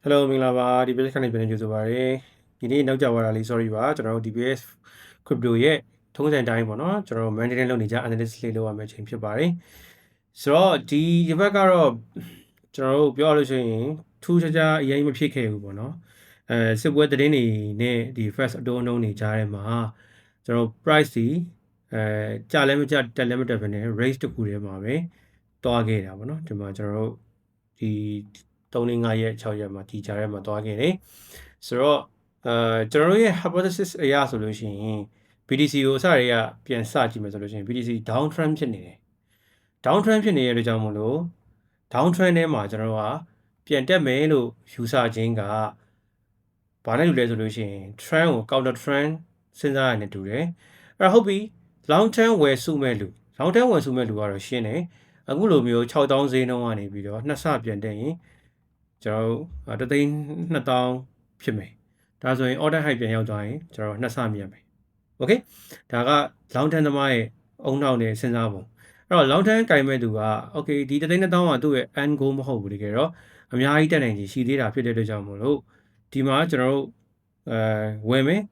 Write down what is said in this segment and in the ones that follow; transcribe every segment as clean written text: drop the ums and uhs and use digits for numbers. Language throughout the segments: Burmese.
Hello မင်္ဂလာပါဒီ page ကနေပြန်နေကြဆိုပါရစေဒီနေ့နောက်ကြပါတာလေး sorry ပါကျွန်တော်တို့ DBS crypto ရဲ့ထုံးစံတိုင်းပေါ့နော်ကျွန်တော်တို့ maintain လုပ်နေကြ analysis လေးလုပ်ရမယ့်အချိန်ဖြစ်ပါတယ်ဆိုတော့ဒီဘက်ကတော့ကျွန်တော်တို့ပြောလို့ရှိရင်ထူးခြားခြားအရင်မဖြစ်ခဲ့ဘူးပေါ့နော်စစ်ပွဲသတင်းတွေနဲ့ဒီ first အတုံးအုံးနေကြတဲ့မှာကျွန်တော် price ဒီကြာလည်းမကြာတက်လည်းမတက်ဘဲနဲ့ raise တစ်ခုတည်းမှာပဲတွားခဲ့တာပေါ့နော်ဒီမှာကျွန်တော်တို့ဒီ3-5ရက်6ရက်မှာဒီကြားထဲမှာတွားခဲ့တယ်ဆိုတော့ကျွန်တော်တို့ရဲ့ hypothesis အရဆိုလို့ရှိရင် BTC ကိုအစတွေကပြန်စကြည့်မယ်ဆိုလို့ရှိရင် BTC down trend ဖြစ်နေတယ် down trend ဖြစ်နေတဲ့အတွက်ကြောင့်မို့လို့ down trend ထဲမှာကျွန်တော်တို့ကပြန်တက်မယ်လို့ယူဆခြင်းကဘာနဲ့တူလဲဆိုလို့ရှိရင် trend ကို counter trend စဉ်းစားရနေတူတယ်အဲ့ဟုတ်ပြီ long term ဝယ်စုမဲ့လူ long term ဝယ်စုမဲ့လူကတော့ရှင်းတယ်အခုလိုမျိုး6000ဈေးနှုန်းကနေပြီးတော့နှစ်ဆပြန်တက်ရင်ကျွန်တော်တို့3,200,000ဖြစ်မယ်ဒါဆိုရင် order high ပြန်ရောက်သွားရင်ကျွန်တော်နှစ်ဆမြတ်မယ် okay ဒါက long term သမားရဲ့အုံနောက်နဲ့စဉ်းစားပုံအဲ့တော့ long term ကင်မဲ့သူက okay ဒီ3,200,000ကသူ့ရဲ့ end goal မဟုတ်ဘူးတကယ်တော့အများကြီးတက်နိုင်ကြီးရှိသေးတာဖြစ်တဲ့အတွက်ကြောင့်မို့လို့ဒီမှာကျွန်တော်တို့ဝယ်မယ်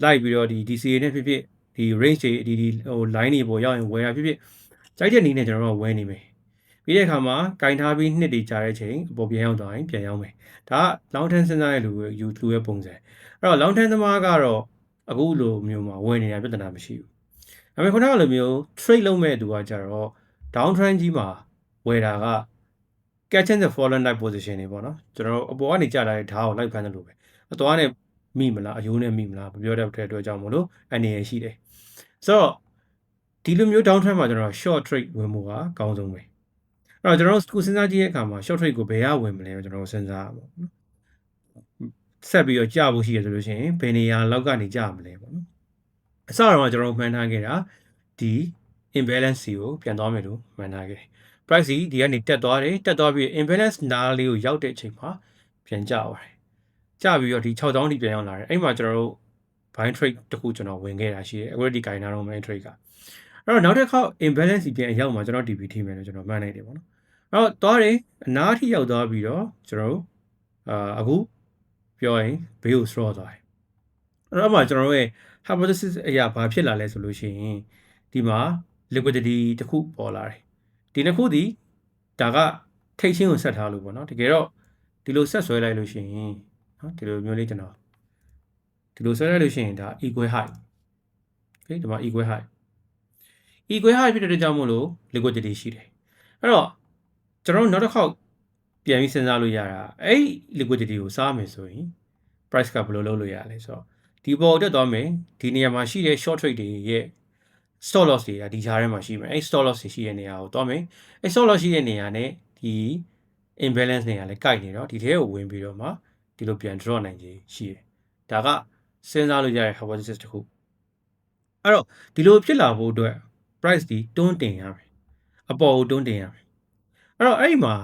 လိုက်ပြီးတော့ဒီ DCA နဲ့ဖြစ်ဖြစ်ဒီ range တွေဒီဟို line တွေပေါ်ရောက်ရင်ဝယ်တာဖြစ်ဖြစ်ကြိုက်တဲ့နည်းနဲ့ကျွန်တော်တို့ဝယ်နေမယ်ပြီးတဲ့အခါမှာကင်ထားပြီးနှစ်တွေကြာတဲ့ချိန်အပေါ်ပြန်ရောက်သွားရင်ပြန်ရောက်မယ်ဒါက long term စဉ်းစားရလူရဲ့ပုံစံအဲ့တော့ long term သမားကတော့အခုလိုမျိုးမှာဝယ်နေတာပြဿနာမရှိဘူးဒါပေမဲ့ခုနကလိုမျိုး trade လုပ်မဲ့သူကကြတော့ down trend ကြီးမှာဝယ်တာက catching the fallen knife position တွေပေါ့နော်ကျွန်တော်အပေါ်ကနေကြာလာတဲ့ဓာတ်ကိုလိုက်ဖမ်းတယ်လို့ပဲအသွားနဲ့မိမလားအယိုးနဲ့မိမလားမပြောတဲ့အတွက်ကြောင့်မို့လို့အနေရရှိတယ်ဆိုတော့ဒီလိုမျိုး down trend မှာကျွန်တော် short trade ဝင်မှုကအကောင်းဆုံးပဲအဲ့တော့ကျွန်တော်တို့စဉ်းစားကြည့်တဲ့အခါမှာ short trade ကိုဘယ်ကဝင်မလဲကျွန်တော်စဉ်းစားရမှာပေါ့နော်ဆက်ပြီးတော့ကြာဖို့ရှိရဆိုလို့ရှိရင်ဘယ်နေရာလောက်ကနေကြာမလဲပေါ့နော်အစတော့ကျွန်တော်မှန်းထားခဲ့တာဒီ imbalance ကိုပြန်သွားမယ်လို့မှန်းထားခဲ့တယ် price ဒီကနေတက်သွားပြီး imbalance နားလေးကိုရောက်တဲ့အချိန်မှာပြန်ကျသွားတယ်ကျပြီးတော့ဒီ6000ထိပြန်ရောက်လာတယ်အဲ့မှာကျွန်တော်တို့ buying trade တခုကျွန်တော်ဝင်ခဲ့တာရှိတယ်အခုဒီ gain နာတော့ main trade ကအဲ့တော့နောက်တစ်ခေါက် imbalance ပြန်ရောက်မှာကျွန်တော် DP ထိမယ်လို့ကျွန်တော်မှန်းလိုက်တယ်ပေါ့နော်အဲ့တော့သွားတယ်အနားထိရောက်သွားပြီးတော့ကျွန်တော်တို့အခုပြောရင်ဘေးကို straw သွားတယ်အဲ့တော့မှကျွန်တော်တို့ရဲ့ hypothesis အရာဘာဖြစ်လာလဲဆိုလို့ရှိရင်ဒီမှာ liquidity တခုပေါ်လာတယ်ဒီနှစ်ခုဒီဒါကထိတ်ချင်းကိုဆက်ထားလို့ပေါ့နော်တကယ်တော့ဒီလိုဆက်ဆွဲလိုက်လို့ရှိရင်နော်ဒီလိုမျိုးလေးကျွန်တော်ဒီလိုဆွဲလိုက်လို့ရှိရင်ဒါ equal height okay ဒီမှာ equal height ဖြစ်တဲ့ကြောင့်မို့လို့ liquidity ရှိတယ်အဲ့တော့ကျွန်တော်နောက်တစ်ခေါက်ပြန်ပြီးစဉ်းစားလို့ရတာအဲ့ liquidity ကိုစားမယ်ဆိုရင် price ကဘယ်လိုလုပ်လို့ရလဲဆိုတော့ဒီပေါ်တက်သွားမယ်ဒီနေရာမှာရှိတဲ့ short trade တွေရဲ့ stop loss တွေကဒီကြားထဲမှာရှိမယ်အဲ့ stop loss တွေရှိတဲ့နေရာကိုသွားမယ်အဲ့ stop loss ရှိတဲ့နေရာနဲ့ဒီ imbalance နေရာလည်းကိုက်နေတော့ဒီထဲကိုဝင်ပြီးတော့မှဒီလိုပြန် draw နိုင်ခြင်းရှိတယ်ဒါကစဉ်းစားလို့ရတဲ့ hypothesis တစ်ခုအဲ့တော့ဒီလိုဖြစ်လာဖို့အတွက် price ဒီတွန်းတင်ရမယ်အပေါ်ကိုတွန်းတင်ရမယ်အဲ့တော့အဲ့ဒီမှာ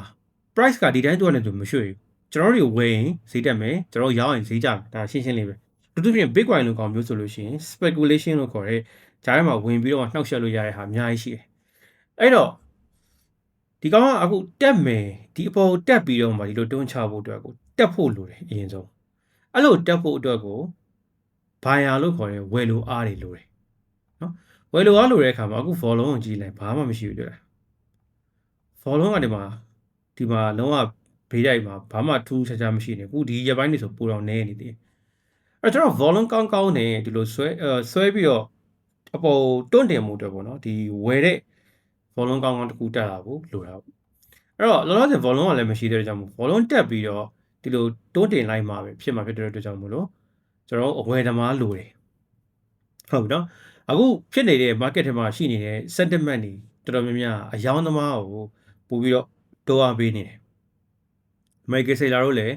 price ကဒီတိုင်းတွန်းနေသူမရွှေ့ဘူးကျွန်တော်တို့ဝယ်ရင်ဈေးတက်မယ်ကျွန်တော်ရောင်းရင်ဈေးကျမယ်ဒါရှင်းလေးပဲတူတူပြင် Bitcoin လို့ကောင်မျိုးဆိုလို့ရှိရင် speculation လို့ခေါ်တဲ့ဂျားထဲမှာဝင်ပြီးတော့နှောက်ယှက်လို့ရတဲ့ဟာအများကြီးရှိတယ်အဲ့တော့ဒီကောင်ကအခုတက်မယ်ဒီအပေါ်ကိုတက်ပြီးတော့မှဒီလိုတွန်းချဖို့အတွက်ကိုတက်ဖို့လိုတယ်အရင်ဆုံးအဲ့လိုတက်ဖို့အတွက်ကို buyer လို့ခေါ်တဲ့ဝယ်လိုအားတွေလိုတယ်နော်ဝယ်လိုအားလိုတဲ့အခါမှာအခု volume ကိုကြည့်လိုက်ဘာမှမရှိဘူးတွေ့လား volume ကဒီမှာလုံးဝဘေးတိုက်မှာဘာမှထူးခြားခြားမရှိနေဘူးဒီရက်ပိုင်းနေဆိုပိုတော့နည်းနေသေးတယ်အဲ့တော့ကျွန်တော် volume ကောင်းနေဒီလိုဆွဲပြီးတော့အပေါ်တွန့်တင်မှုအတွက်ပေါ့နော်ဒီဝယ်တဲ့ volume ကောင်းတခုတက်လာဖို့လိုတာပေါ့အဲ့တော့လောလောဆယ် volume ကလည်းမရှိတဲ့ကြောင့်မို့ volume တက်ပြီးတော့ဒီလိုတွန့်တင်လိုက်မှာပဲဖြစ်မှာဖြစ်တဲ့အတွက်ကြောင့်မို့လို့ကျွန်တော်အဝယ်သမားလိုတယ်ဟုတ်ပြီနော်အခုဖြစ်နေတဲ့ market ထဲမှာရှိနေတဲ့ sentiment တွေတော်တော်များများအယောင်းသမားကိုပို့ပြီးတော့တိုးအားပေးနေတယ် Michael Saylor တို့လည်း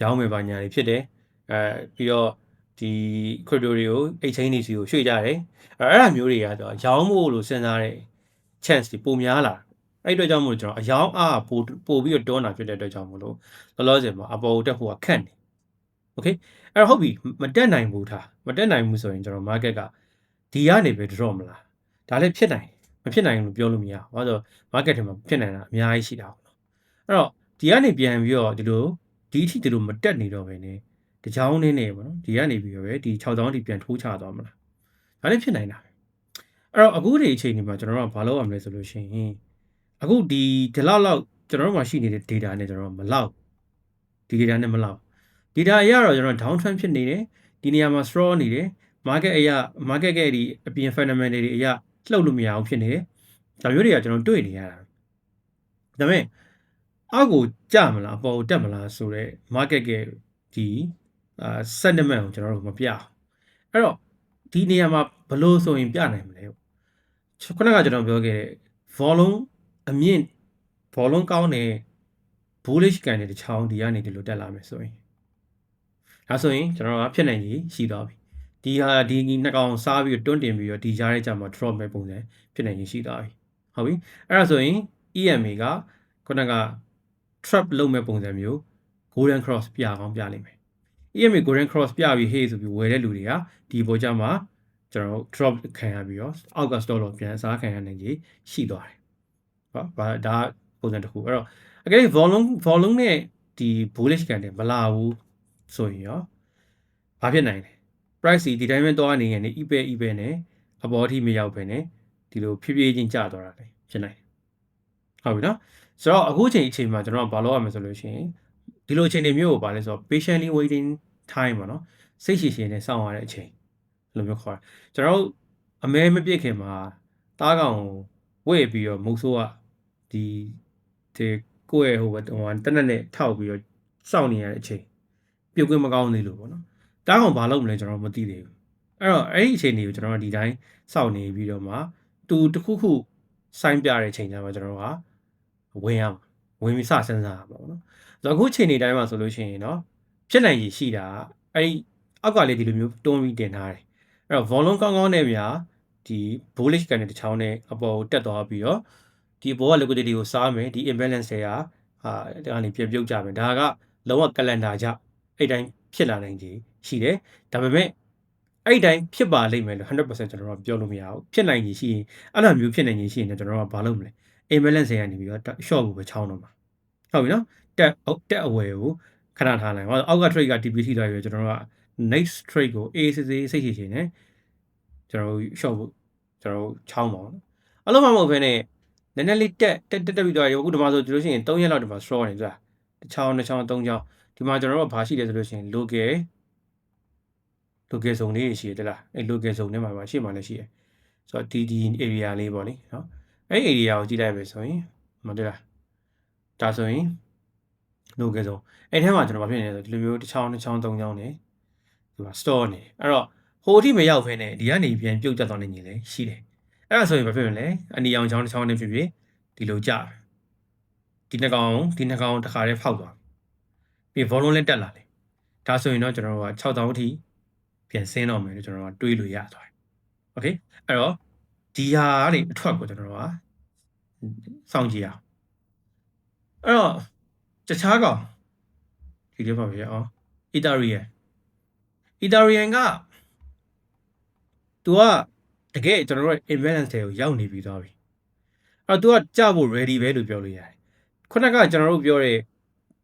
ရောင်းမယ်ပါညာတွေဖြစ်တယ်ပြီးတော့ဒီ crypto တွေကို exchange တွေစီကိုရွှေ့ကြတယ်အဲ့ဒါမျိုးတွေကတော့ရောင်းဖို့လို့စဉ်းစားတဲ့ chance တွေပိုများလာအဲ့အတွက်ကြောင့်မို့ကျွန်တော်အယောင်းအားပိုပြီးတော့တွန်းတာဖြစ်တဲ့အတွက်ကြောင့်မို့လို့လောလောဆယ်မှာအပေါ်တက်ဖို့ကခက်နေ okay အဲ့တော့ဟုတ်ပြီမတက်နိုင်ဘူးဆိုရင်ကျွန်တော် market ကဒီကနေပဲ drop မလားဒါလည်းဖြစ်နိုင်မဖြစ်နိုင်လို့ပြောလို့မရဘူးဘာလို့ market ထဲမှာဖြစ်နိုင်တာအများကြီးရှိတာပေါ့အဲ့တော့ဒီကနေပြန်ပြီးတော့ဒီလို ဒီအထိဒီလိုမတက်နေတော့ပဲねတချောင်းနေနေပေါ့နော်ဒီကနေပြီးတော့ပဲဒီ6000ထိပြန်ထိုးချသွားမလားဒါလည်းဖြစ်နိုင်တာအဲ့တော့အခုဒီအချိန်ဒီမှာကျွန်တော်တို့ကဘာလုပ်ရမလဲဆိုလို့ရှိရင်အခုဒီလောက်ကျွန်တော်တို့မှာရှိနေတဲ့ data နဲ့ကျွန်တော်တို့မလောက်ဒီ data နဲ့မလောက် data အရတော့ကျွန်တော် down trend ဖြစ်နေတယ်ဒီနေရာမှာ straw နေတယ် market အရ market ကဒီအပြင် fundamental တွေအရလှုပ်လို့မရအောင်ဖြစ်နေတယ်ဒါမျိုးတွေကကျွန်တော်တွေ့နေရတာဒါပေမဲ့အောက်ကိုကျမလားအပေါ်ကိုတက်မလားဆိုတော့ market ကဒီsentiment ကိုကျွန်တော်တို့မပြအောင်အဲ့တော့ဒီနေရာမှာဘယ်လိုဆိုရင်ပြနိုင်မလဲခုနကကျွန်တော်ပြောခဲ့တဲ့ volume အမြင့် volume ကောင်းတဲ့ bullish ကန်တဲ့တချောင်းဒီကနေဒီလိုတက်လာမယ်ဆိုရင်ဒါဆိုရင်ကျွန်တော်ကဖြစ်နိုင်ကြီးရှိသွားပြီဒီဟာဒီနှစ်ကောင်စားပြီးတွန်းတင်ပြီးတော့ဒီကြားထဲကျမှ drop မဲ့ပုံစံဖြစ်နိုင်ကြီးရှိသွားပြီဟုတ်ပြီအဲ့ဒါဆိုရင် EMA ကခုနက trap လုပ်မဲ့ပုံစံမျိုး golden cross ပြအောင်ပြလိမ့်မယ် EMA golden cross ပြပြီး hey ဆိုပြီးဝယ်တဲ့လူတွေကဒီပေါ်ကြမှာကျွန်တော် drop ခံရပြီးတော့အောက်က stop loss ပြန်စားခံရနိုင်ကြီးရှိသွားတယ်ဟုတ်ဒါပုံစံတစ်ခုအဲ့တော့အကယ်၍ volume နဲ့ဒီ bullish ကန်တယ်မလာဘူးဆိုရင်ရောဘာဖြစ်နိုင်လဲ price ဒီတိုင်းပဲသွားနေရင် eBay နဲ့အပေါ်အထိမရောက်ပဲနဲ့ဒီလိုဖြည်းဖြည်းချင်းကျသွားတာလေဖြစ်နိုင်ဟုတ်ပြီနော်ဆိုတော့အခုချိန်မှာကျွန်တော်ကဘာလုပ်ရမလဲဆိုလို့ရှိရင်ဒီလိုအချိန်တွေမျိုးကိုဘာလဲဆိုတော့ patiently waiting time ပေါ့နော်စိတ်ရှည်ရှည်နဲ့စောင့်ရတဲ့အချိန်လိုမျိုးခေါ်တယ်ကျွန်တော်အမဲမပြည့်ခင်မှာတားကောင်ဝေ့ပြီးတော့မုတ်ဆိုးကဒီကိုယ့်ရဲ့ဟိုတနက်နဲ့ထောက်ပြီးတော့စောင့်နေရတဲ့အချိန်ပြုတ်ခွင့်မကောင်းသေးလို့ပေါ့နော်တားကောင်ဘာလုပ်မလဲကျွန်တော်မသိသေးဘူးအဲ့တော့အဲ့ဒီအချိန်တွေကိုကျွန်တော်ကဒီတိုင်းစောင့်နေပြီးတော့မှသူတခုခုစိုင်းပြတဲ့အချိန်ကျမှကျွန်တော်ကဝင်ပြီးစစဉ်းစားရမှာပေါ့နော်ဆိုတော့အခုအချိန်တွေတိုင်းမှာဆိုလို့ရှိရင်เนาะဖြစ်နိုင်ရည်ရှိတာအဲ့ဒီအောက်ကလေးဒီလိုမျိုးတွန်းပြီးတင်ထားတယ်အဲ့တော့ volume ကောင်းနဲ့များဒီ bullish ကန်တဲ့တစ်ချောင်းနဲ့အပေါ်ကိုတက်သွားပြီးတော့ဒီဘောက liquidity ကိုစားမယ်ဒီ imbalance တွေကဒါကနေပြန်ပြုတ်ကြမယ်ဒါကလုံးဝ calendar ကြအဲ့တိုင်းဖြစ်လာနိုင်ကြီးရှိတယ်ဒါပေမဲ့အဲ့တိုင်းဖြစ်ပါလိမ့်မယ်လို့ 100% ကျွန်တော်တို့ပြောလို့မရဘူးဖြစ်နိုင်ကြီးရှိရင်အဲ့လိုမျိုးဖြစ်နိုင်ကြီးရှိရင်ကျွန်တော်တို့ကဘာလုပ်မလဲ imbalance တွေကနေပြီးတော့ short ကိုပဲချောင်းတော့မှာဟုတ်ပြီနော်တက်အဝယ်ကိုခဏထားလိုက်အောက်က trade က TPT သွားပြီးတော့ကျွန်တော်တို့က next trade ကို ACC စိတ်ရှိနေကျွန်တော်တို့ short ကိုကျွန်တော်တို့ချောင်းပါအောင်အလုံးမမဟုတ်ဘဲနဲ့နည်းနည်းလေးတက်ပြီးတော့အခုဒီမှာဆိုလို့ရှိရင်3ရက်လောက်ဒီမှာ straw နေကြတစ်ချောင်း3ချောင်းဒီမှာကျွန်တော်တို့ကဘာရှိတယ်ဆိုလို့ရှိရင် local zone လေးရှိတယ်လားအဲ့ local zone ထဲမှာပါရှေ့မှာလည်းရှိတယ်ဆိုတော့ဒီ area လေးပေါ့လေနော်အဲ့ area ကိုကြည့်လိုက်ပဲဆိုရင်မတွေ့လားဒါဆိုရင် local zone အဲ့ထဲမှာကျွန်တော်ဘာဖြစ်နေလဲဆိုဒီလိုမျိုးတစ်ချောင်း3ချောင်းနေဒီမှာ store နေအဲ့တော့ဟိုအထိမရောက်ဖ ೇನೆ ဒီကနေပြန်ပြုတ်တက်သွားနေနေလေရှိတယ်အဲ့ဒါဆိုရင်ဘာဖြစ်မလဲအနီအောင်ချောင်းတစ်ချောင်းနဲ့ဖြစ်ဖြစ်ဒီလိုကြဒီနှစ်ကောင်တစ်ခါတည်းဖောက်သွားပြီး volume လည်းတက်လာတယ်ဒါဆိုရင်တော့ကျွန်တော်တို့က6000အထိပြန်ဆင်းတော့မယ်လို့ကျွန်တော်တို့ကတွေးလို့ရသွားတယ်โอเคအဲ့တော့ဒီဟာကနေအထွက်ကိုကျွန်တော်တို့ကစောင့်ကြည့်အောင်အဲ့တော့တခြားကောင်ဒီလိုပါပဲအောင် Ethereum ကသူကတကယ်ကျွန်တော်တို့ imbalance တွေကိုရောက်နေပြီးသွားပြီအဲ့တော့သူကကြဖို့ ready ပဲလို့ပြောလို့ရတယ်ခုနကကျွန်တော်တို့ပြောတဲ့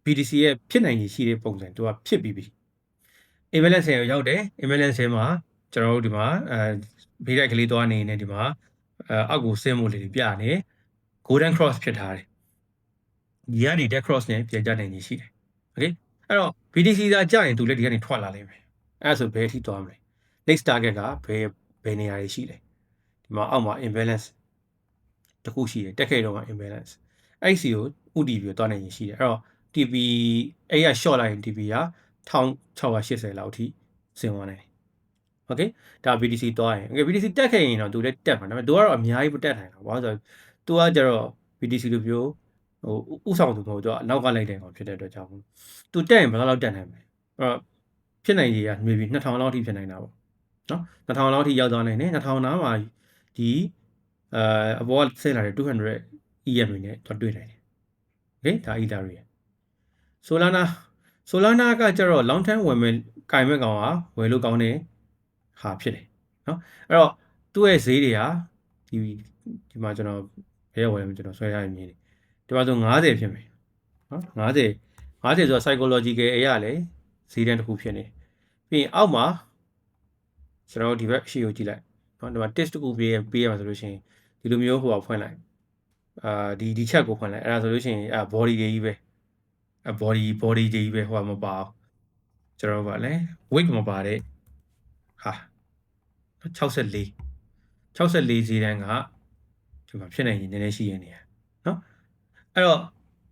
BTC ရဲ့ဖြစ်နိုင်ရည်ရှိတဲ့ပုံစံသူကဖြစ်ပြီးပြီ imbalance ကိုရောက်တယ် imbalance မှာကျွန်တော်တို့ဒီမှာဘေးတိုက်ကလေးသွားနေနေဒီမှာအောက်ကိုဆင်းဖို့လေးပြနေ golden cross ဖြစ်ထားတယ်ဒီကနေ dead cross နဲ့ပြန်ကြနိုင်ရည်ရှိတယ်โอเคအဲ့တော့ BTC သာကြာရင်သူလည်းဒီကနေထွက်လာလိမ့်မယ်အဲ့ဒါဆိုဘယ်အထိသွားမလဲ next target ကဘယ်နေရာတွေရှိလဲဒီမှာအောက်မှာ imbalance တခုရှိတယ်တက်ခဲ့တော့မှ imbalance အဲ့စီကိုဥတီပြီးတော့နိုင်ရင်ရှိတယ်အဲ့တော့ TP အဲ့ရ short လိုက်ရင် TP က1680လောက်အထိဆင်းသွားနိုင်တယ်โอเคဒါ BTC သွားရင် okay BTC တက်ခဲ့ရင်တော့သူလည်းတက်မှာဒါပေမဲ့သူကတော့အများကြီးမတက်နိုင်တော့ဘာလို့ဆိုတော့သူကကျတော့ BTC လိုမျိုးဟိုဥဆောင်သူမဟုတ်သူကအနောက်ကလိုက်တယ်ကောင်ဖြစ်တဲ့အတွက်ကြောင့်သူတက်ရင်ဘယ်လောက်တက်နိုင်မလဲအဲ့တော့ဖြစ်နိုင်ရည်က maybe 2000လောက်အထိဖြစ်နိုင်တာပေါ့နော်2000လောက်အထိရောက်သွားနိုင်တယ်2000နားမှာဒီအပေါ်ကဆင်းလာတဲ့200 EMA နဲ့တွေ့နိုင်တယ်โอเคဒါ Ethereum Solana ကကျတော့ long term ဝင်မဲ့ကင်မဲ့ကောင်ကဝယ်လို့ကောင်းတယ်ဟာဖြစ်တယ်နော်အဲ့တော့သူ့ရဲ့ဈေးတွေဟာဒီမှာကျွန်တော်ဘယ်ရောက်ဝယ်လဲကျွန်တော်ဆွဲထားရမြင်တယ်ဒီမှာဆို90ဖြစ်မယ်နော် 50ဆိုတော့ psychological အရာလေဈေးတန်းတစ်ခုဖြစ်နေပြီးရင်အောက်မှာကျွန်တော်ဒီဘက်အရှိကိုကြည့်လိုက်နော်ဒီမှာ test တစ်ခုပေးရမှာဆိုလို့ရှိရင်ဒီလိုမျိုးဟိုဖွင့်လိုက်ဒီ chat ကိုဖွင့်လိုက်အဲ့ဒါဆိုလို့ရှိရင်body တွေကြီးပဲbody တွေကြီးပဲဟိုမပါကျွန်တော်ကလည်း weight မပါတဲ့ဟာ64ဈေးတန်းကဒီမှာဖြစ်နိုင်ရင်နည်းနည်းရှိရနေရနော်အဲ့တော့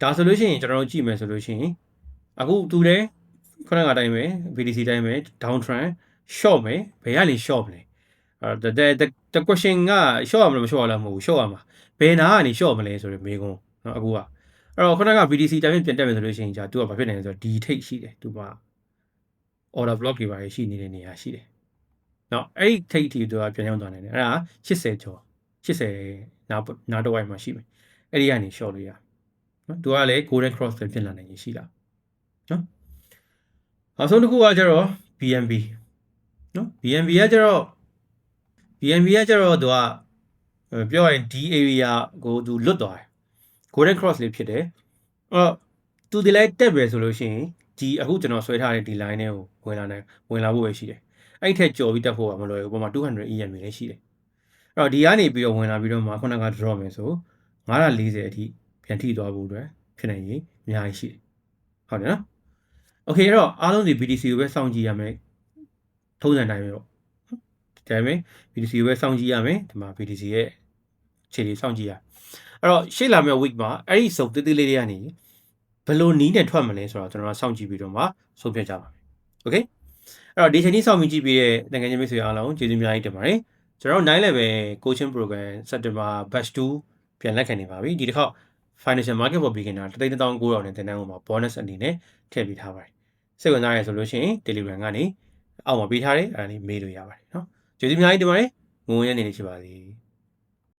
ဒါဆိုလို့ရှိရင်ကျွန်တော်တို့ကြည့်မယ်ဆိုလို့ရှိရင်အခုသူလည်းခုနကအတိုင်းပဲ BTC တိုင်းပဲ down trend short မယ်ဘယ်ကနေ short မလဲthe question က short ရမလားမ short ရလားမဟုတ်ဘူး short ရမှာဘယ်နာကနေ short မလဲဆိုတော့မေးခွန်းနော်အခုကအဲ့တော့ခုနက BTC တိုင်းပြန်တက်မယ်ဆိုလို့ရှိရင်じゃသူကဘာဖြစ်နေလဲဆိုတော့ဒီ take ရှိတယ်သူက order block တွေပါရှိနေတဲ့နေရာရှိတယ်နော်အဲ့ဒီ take တီသူကပြန်ရောက်သွားနေတယ်အဲ့ဒါ80ကျော်80နားတစ်ဝိုက်မှာရှိမယ်အဲ့ဒီကနေ short လို့ရနော်သူကလည်း golden cross ပဲဖြစ်လာနိုင်ရင်ရှိတာနော်နောက်ဆုံးတစ်ခုကကျတော့ BNB နော် BNB ကကျတော့သူကပြောရရင်ဒီ area ကိုသူလွတ်သွားတယ် golden cross လေးဖြစ်တယ်အဲ့တော့သူဒီလိုက်တက်ပဲဆိုလို့ရှိရင်ဒီအခုကျွန်တော်ဆွဲထားတဲ့ဒီ line တွေကိုဝင်လာဖို့ပဲရှိတယ်အဲ့ထက်ကြော်ပြီးတက်ဖို့ကမလွယ်ဘူးပုံမှန်200 EMA လည်းရှိတယ်အဲ့တော့ဒီကနေပြီးတော့ဝင်လာပြီးတော့မှခုနက drop မယ်ဆို940အထိပြန်ထိသွားဖို့အတွက်ဖြစ်နိုင်ရင်အများကြီးရှိတယ်ဟုတ်တယ်နော် okay အဲ့တော့အားလုံးဒီ BTC ကိုပဲစောင့်ကြည့်ရမယ်ထုံးစံတိုင်းပဲပေါ့ဒါပေမဲ့ BTC ကိုပဲစောင့်ကြည့်ရမယ်ဒီမှာ BTC ရဲ့ခြေလေးစောင့်ကြည့်ရအဲ့တော့ရှေ့လာမယ့် week မှာအဲ့ဒီစုံတေးသေးလေးတွေကနေဘယ်လိုနီးနဲ့ထွက်မလဲဆိုတော့ကျွန်တော်စောင့်ကြည့်ပြီးတော့မှဆုံးဖြတ်ကြပါမယ် okay အဲ့တော့ဒီချိန်ကြီးစောင့်ကြည့်ပြီးတဲ့နိုင်ငံချင်းမိတ်ဆွေအားလုံးကျေးဇူးများကြီးတင်ပါတယ်ကျွန်တော်9 level coaching program September batch 2ပြန်လက်ခံနေပါပြီဒီတစ်ခေါက် financial market for beginner 1,900နဲ့တင်တန်းမှာ bonus အနေနဲ့ထည့်ပေးထားပါတယ်စိတ်ဝင်စားရဆိုလို့ရှိရင် Telegram ကနေအောက်မှာပေးထားတယ်အဲ့ဒါလေးမေးလို့ရပါတယ်เนาะကျေးဇူးများကြီးတင်ပါတယ်ငုံရနေနေရှိပါသေး